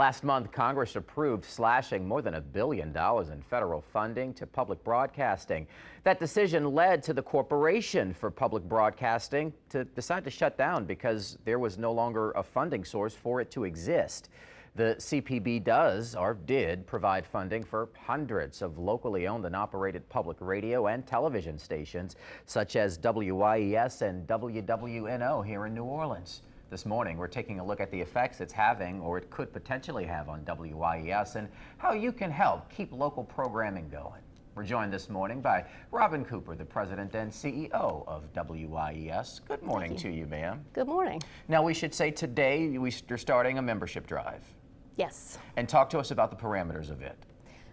Last month, Congress approved slashing more than $1 billion in federal funding to public broadcasting. That decision led to the Corporation for Public Broadcasting to decide to shut down because there was no longer a funding source for it to exist. The CPB did provide funding for hundreds of locally owned and operated public radio and television stations, such as WYES and WWNO here in New Orleans. This morning, we're taking a look at the effects it's having, or it could potentially have, on WYES and how you can help keep local programming going. We're joined this morning by Robin Cooper, the president and CEO of WYES. Good morning to you, ma'am. Good morning. Now, we should say today you're starting a membership drive. Yes. And talk to us about the parameters of it.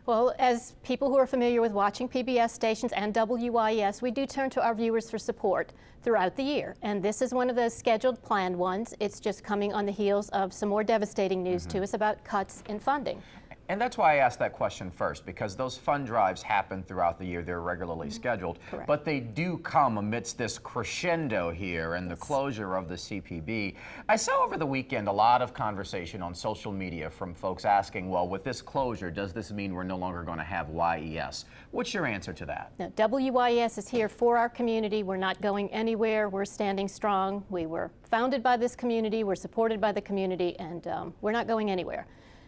Well, as people who are familiar with watching PBS stations and WYES, we do turn to our viewers for support throughout the year. And this is one of those scheduled, planned ones. It's just coming on the heels of some more devastating news to us about cuts in funding. And that's why I asked that question first, because those fund drives happen throughout the year. They're regularly scheduled. Correct. But they do come amidst this crescendo here and the closure of the CPB. I saw over the weekend a lot of conversation on social media from folks asking, well, with this closure, does this mean we're no longer going to have YES? What's your answer to that? Now, WYES is here for our community. We're not going anywhere. We're standing strong. We were founded by this community. We're supported by the community, and we're not going anywhere.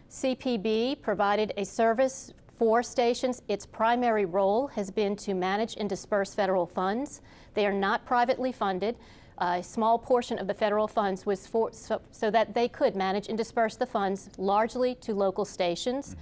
CPB provided a service for stations. Its primary role has been to manage and disperse federal funds. They are not privately funded. A small portion of the federal funds was so that they could manage and disperse the funds largely to local stations.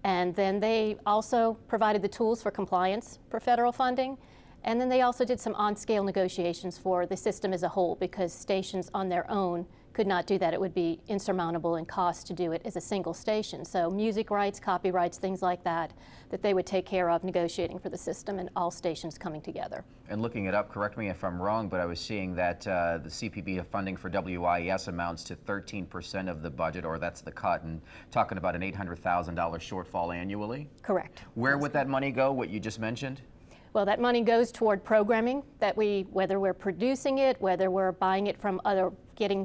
And then they also provided the tools for compliance for federal funding. And then they also did some on-scale negotiations for the system as a whole, because stations on their own could not do that. It would be insurmountable in cost to do it as a single station. So music rights, copyrights, things like that, that they would take care of negotiating for the system, and all stations coming together. And looking it up, correct me if I'm wrong, but I was seeing that the CPB funding for WYES amounts to 13% of the budget, or that's the cut, and talking about an $800,000 shortfall annually? Correct. Where would that money go, what you just mentioned? Well, that money goes toward programming that whether we're producing it, whether we're buying it from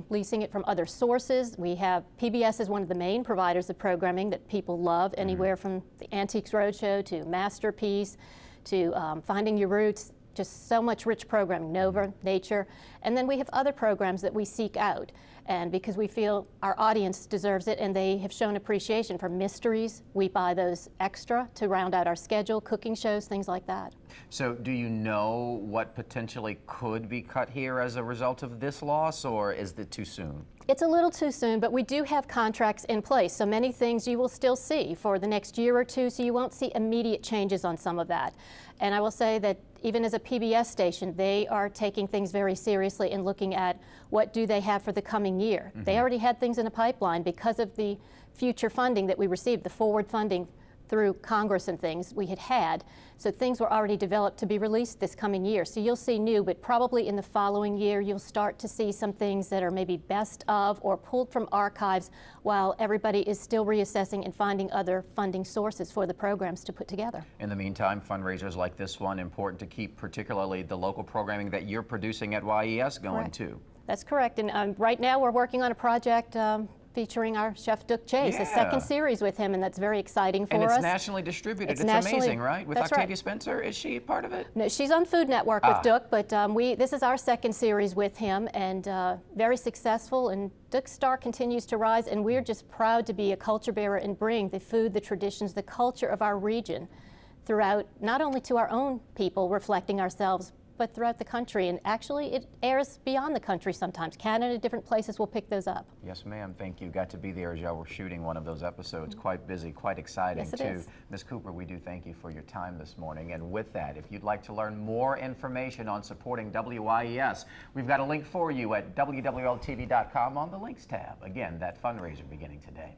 leasing it from other sources. We have, PBS is one of the main providers of programming that people love, anywhere from the Antiques Roadshow to Masterpiece to Finding Your Roots, just so much rich programming, Nova, Nature. And then we have other programs that we seek out. And because we feel our audience deserves it and they have shown appreciation for mysteries, we buy those extra to round out our schedule, cooking shows, things like that. So do you know what potentially could be cut here as a result of this loss, or is it too soon? It's a little too soon, but we do have contracts in place. So many things you will still see for the next year or two, so you won't see immediate changes on some of that. And I will say that even as a PBS station, they are taking things very seriously and looking at what do they have for the coming year. They already had things in a pipeline because of the future funding that we received, the forward funding through Congress and things we had. So things were already developed to be released this coming year. So you'll see new, but probably in the following year you'll start to see some things that are maybe best of or pulled from archives, while everybody is still reassessing and finding other funding sources for the programs to put together. In the meantime, fundraisers like this one, important to keep particularly the local programming that you're producing at YES going too. That's correct. And right now we're working on a project featuring our chef Duke Chase, a second series with him, and that's very exciting for us. And it's nationally distributed. It's amazing, right? With Octavia Spencer, is she part of it? No, she's on Food Network with Duke, but this is our second series with him, and very successful, and Duke's star continues to rise, and we're just proud to be a culture bearer and bring the food, the traditions, the culture of our region throughout, not only to our own people, reflecting ourselves, but throughout the country. And actually it airs beyond the country sometimes. Canada, different places will pick those up. Yes, ma'am. Thank you. Got to be there as y'all were shooting one of those episodes. Quite busy, quite exciting too. Ms. Cooper, we do thank you for your time this morning. And with that, if you'd like to learn more information on supporting WYES, we've got a link for you at WWLTV.com on the links tab. Again, that fundraiser beginning today.